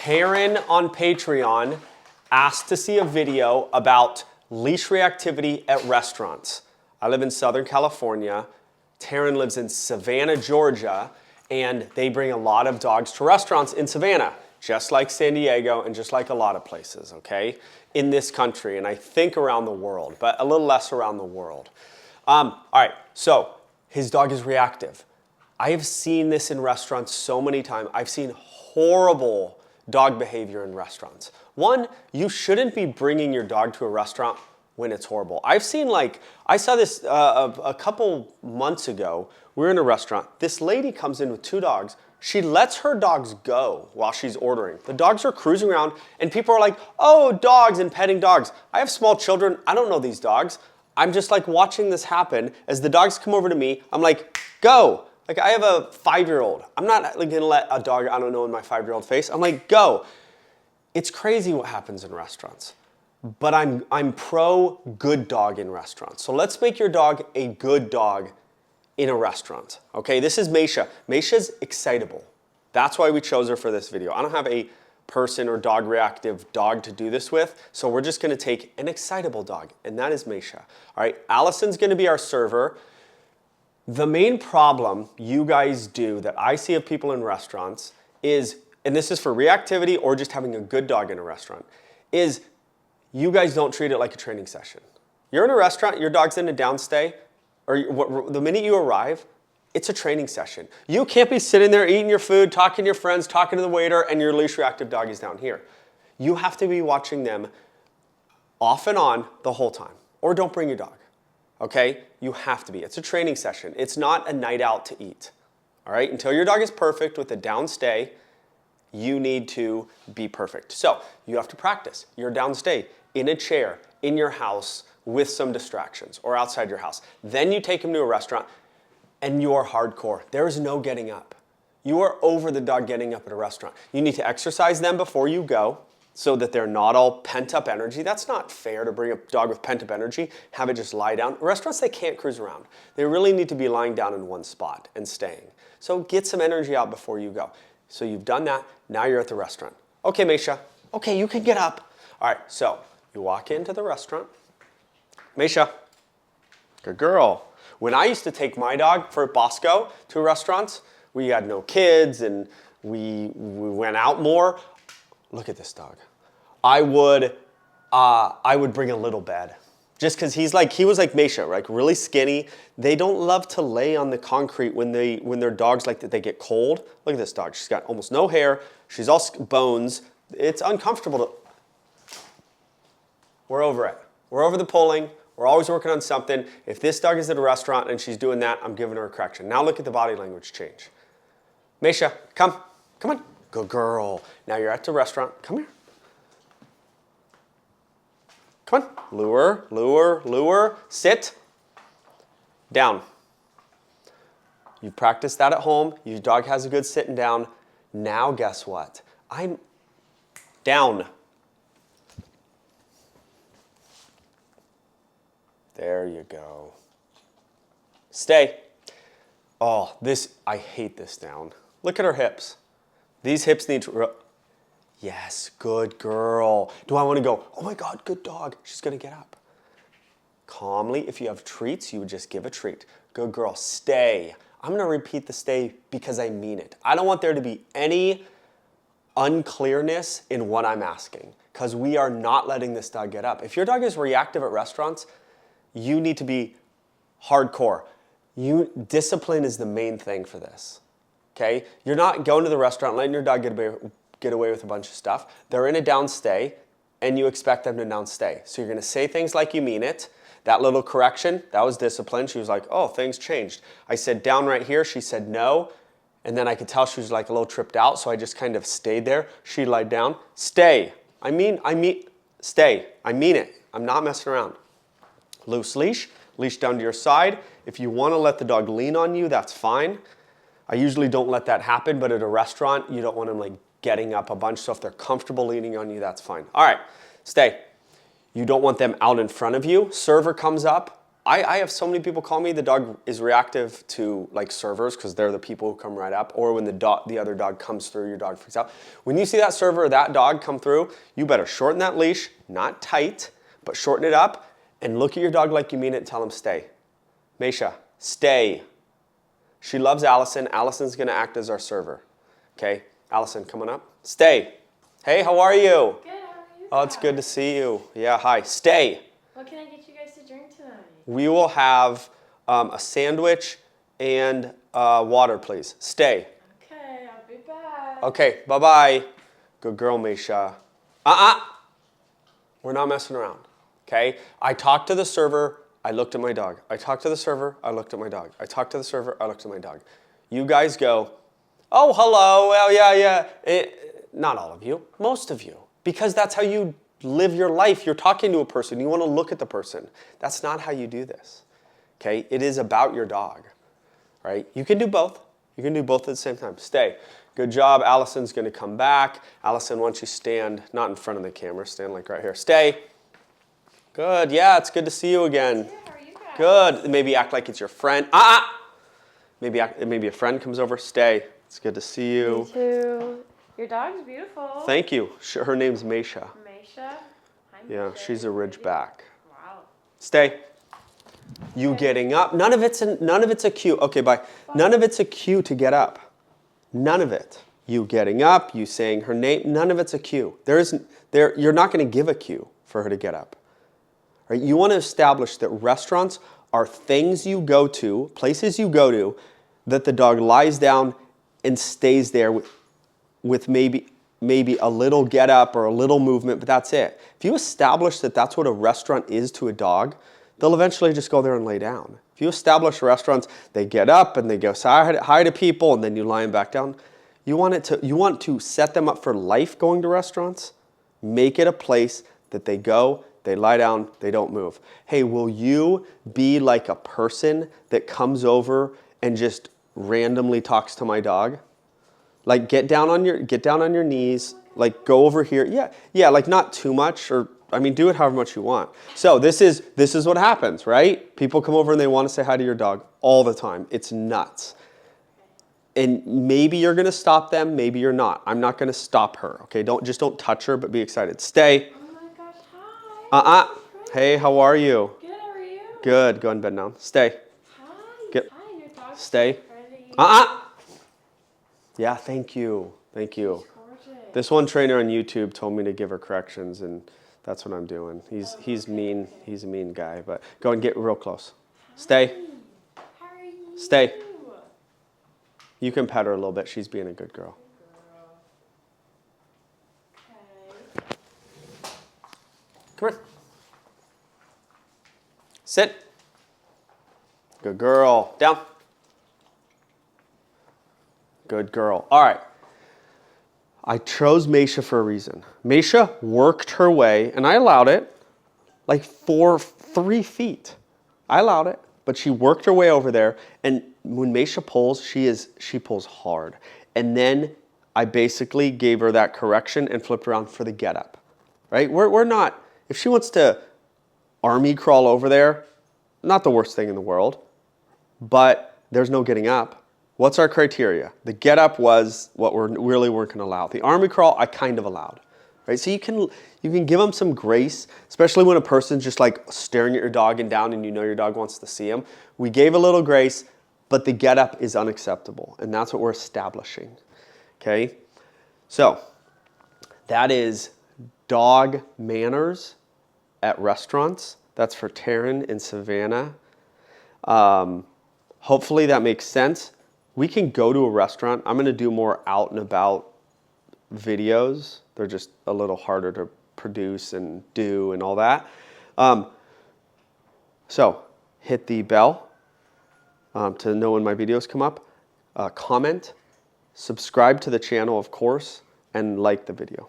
Taryn on Patreon asked to see a video about leash reactivity at restaurants. I live in Southern California. Taryn lives in Savannah, Georgia, and they bring a lot of dogs to restaurants in Savannah, just like San Diego and just like a lot of places, okay, in this country, and I think around the world, but a little less around the world. All right, so his dog is reactive. I have seen this in restaurants so many times. I've seen horrible dog behavior in restaurants. One, you shouldn't be bringing your dog to a restaurant when it's horrible. I've seen I saw this a couple months ago. We were in a restaurant. This lady comes in with two dogs. She lets her dogs go while she's ordering. The dogs are cruising around and people are like, oh, dogs, and petting dogs. I have small children. I don't know these dogs. I'm just like watching this happen. As the dogs come over to me, I'm like, go. Like I have a 5-year-old. I'm not like gonna let a dog I don't know in my 5-year-old face. I'm like, go. It's crazy what happens in restaurants. But I'm pro good dog in restaurants. So let's make your dog a good dog in a restaurant. Okay, this is Maisha. Maisha's excitable. That's why we chose her for this video. I don't have a person or dog reactive dog to do this with, so we're just gonna take an excitable dog, and that is Maisha. All right, Allison's gonna be our server. The main problem you guys do that I see of people in restaurants is, and this is for reactivity or just having a good dog in a restaurant, is you guys don't treat it like a training session. You're in a restaurant, your dog's in a downstay, or the minute you arrive, it's a training session. You can't be sitting there eating your food, talking to your friends, talking to the waiter, and your leash reactive dog is down here. You have to be watching them off and on the whole time, or don't bring your dog. Okay? You have to be. It's a training session. It's not a night out to eat. All right? Until your dog is perfect with a downstay, you need to be perfect. So you have to practice. You're downstay in a chair, in your house, with some distractions, or outside your house. Then you take him to a restaurant, and you are hardcore. There is no getting up. You are over the dog getting up at a restaurant. You need to exercise them before you go, so that they're not all pent-up energy. That's not fair to bring a dog with pent-up energy, have it just lie down. Restaurants, they can't cruise around. They really need to be lying down in one spot and staying. So get some energy out before you go. So you've done that, now you're at the restaurant. Okay, Maisha, okay, you can get up. All right, so you walk into the restaurant. Maisha, good girl. When I used to take my dog for Bosco to restaurants, we had no kids and we went out more. Look at this dog. I would bring a little bed, just because he was like Maisha, like really skinny. They don't love to lay on the concrete when their dogs like that. They get cold. Look at this dog. She's got almost no hair. She's all bones. It's uncomfortable. We're over it. We're over the pulling. We're always working on something. If this dog is at a restaurant and she's doing that, I'm giving her a correction. Now look at the body language change. Maisha, come on. Good girl. Now you're at the restaurant. Come here. Come on. Lure. Sit. Down. You practiced that at home. Your dog has a good sitting down. Now guess what? I'm down. There you go. Stay. Oh, I hate this down. Look at her hips. These hips need to, yes, good girl. Do I want to go, oh my God, good dog. She's going to get up. Calmly, if you have treats, you would just give a treat. Good girl, stay. I'm going to repeat the stay because I mean it. I don't want there to be any unclearness in what I'm asking, because we are not letting this dog get up. If your dog is reactive at restaurants, you need to be hardcore. Discipline is the main thing for this. Okay? You're not going to the restaurant, letting your dog get away with a bunch of stuff. They're in a downstay, and you expect them to downstay. So you're going to say things like you mean it. That little correction, that was discipline. She was like, oh, things changed. I said down right here. She said no. And then I could tell she was like a little tripped out, so I just kind of stayed there. She lied down. Stay. I mean, stay. I mean it. I'm not messing around. Loose leash. Leash down to your side. If you want to let the dog lean on you, that's fine. I usually don't let that happen, but at a restaurant, you don't want them like getting up a bunch. So if they're comfortable leaning on you, that's fine. All right, stay. You don't want them out in front of you. Server comes up. I have so many people call me, the dog is reactive to like servers because they're the people who come right up, or when the other dog comes through, your dog freaks out. When you see that server or that dog come through, you better shorten that leash, not tight, but shorten it up, and look at your dog like you mean it and tell him stay. Maisha, stay. She loves Allison. Allison's gonna act as our server. Okay, Allison, come on up. Stay. Hey, how are you? Good, how are you? Oh, it's good to see you. Yeah, hi. Stay. What can I get you guys to drink tonight? We will have a sandwich and water, please. Stay. Okay, I'll be back. Okay, bye-bye. Good girl, Maisha. We're not messing around, okay? I talked to the server, I looked at my dog. I talked to the server, I looked at my dog. I talked to the server, I looked at my dog. You guys go, oh, hello, well, yeah. Not all of you, most of you. Because that's how you live your life. You're talking to a person, you want to look at the person. That's not how you do this, okay? It is about your dog, right? You can do both. You can do both at the same time. Stay. Good job. Allison's going to come back. Allison, why don't you stand, not in front of the camera, stand like right here. Stay. Good. Yeah, it's good to see you again. Yeah, how are you guys? Good. Maybe act like it's your friend. Maybe a friend comes over. Stay. It's good to see you. You too. Your dog's beautiful. Thank you. Her name's Maisha. Maisha. Hi, Yeah, Maisha. she's a Ridgeback. Wow. Stay. You getting up. None of it's a cue. Okay, bye. None of it's a cue to get up. None of it. You getting up, you saying her name, none of it's a cue. You're not going to give a cue for her to get up. Right? You want to establish that restaurants are things you go to, places you go to, that the dog lies down and stays there with maybe a little get up or a little movement, but that's it. If you establish that that's what a restaurant is to a dog, they'll eventually just go there and lay down. If you establish restaurants, they get up and they go hi to people and then you lie them back down. You want to set them up for life going to restaurants. Make it a place that they go, they lie down, they don't move. Hey, will you be like a person that comes over and just randomly talks to my dog? Like get down on your knees, like go over here. Yeah, like not too much, or I mean, do it however much you want. So this is what happens, right? People come over and they want to say hi to your dog all the time. It's nuts. And maybe you're going to stop them, maybe you're not. I'm not going to stop her, okay? Just don't touch her, but be excited. Stay. Oh my gosh, hi. Hey, how are you? Good, how are you? Good. Go ahead and bed down. Stay. Hi. Get. Hi, your dog's Stay. pretty. Yeah, thank you. Thank you. She's gorgeous. This one trainer on YouTube told me to give her corrections, and that's what I'm doing. He's mean. He's a mean guy, but go and get real close. Stay. How are you? Stay. You can pet her a little bit. She's being a good girl. Okay. Come here. Sit. Good girl. Down. Good girl. All right. I chose Maisha for a reason. Maisha worked her way, and I allowed it, like 3 feet. I allowed it, but she worked her way over there, and when Maisha pulls, she pulls hard. And then I basically gave her that correction and flipped around for the get up, right? We're not, if she wants to army crawl over there, not the worst thing in the world, but there's no getting up. What's our criteria? The get up was what we really weren't going to allow. The army crawl, I kind of allowed, right? So you can give them some grace, especially when a person's just like staring at your dog and down and you know your dog wants to see him. We gave a little grace, but the get up is unacceptable, and that's what we're establishing, okay? So that is dog manners at restaurants. That's for Taryn and Savannah. Hopefully that makes sense. We can go to a restaurant. I'm going to do more out and about videos. They're just a little harder to produce and do and all that. So hit the bell to know when my videos come up. Comment, subscribe to the channel, of course, and like the video.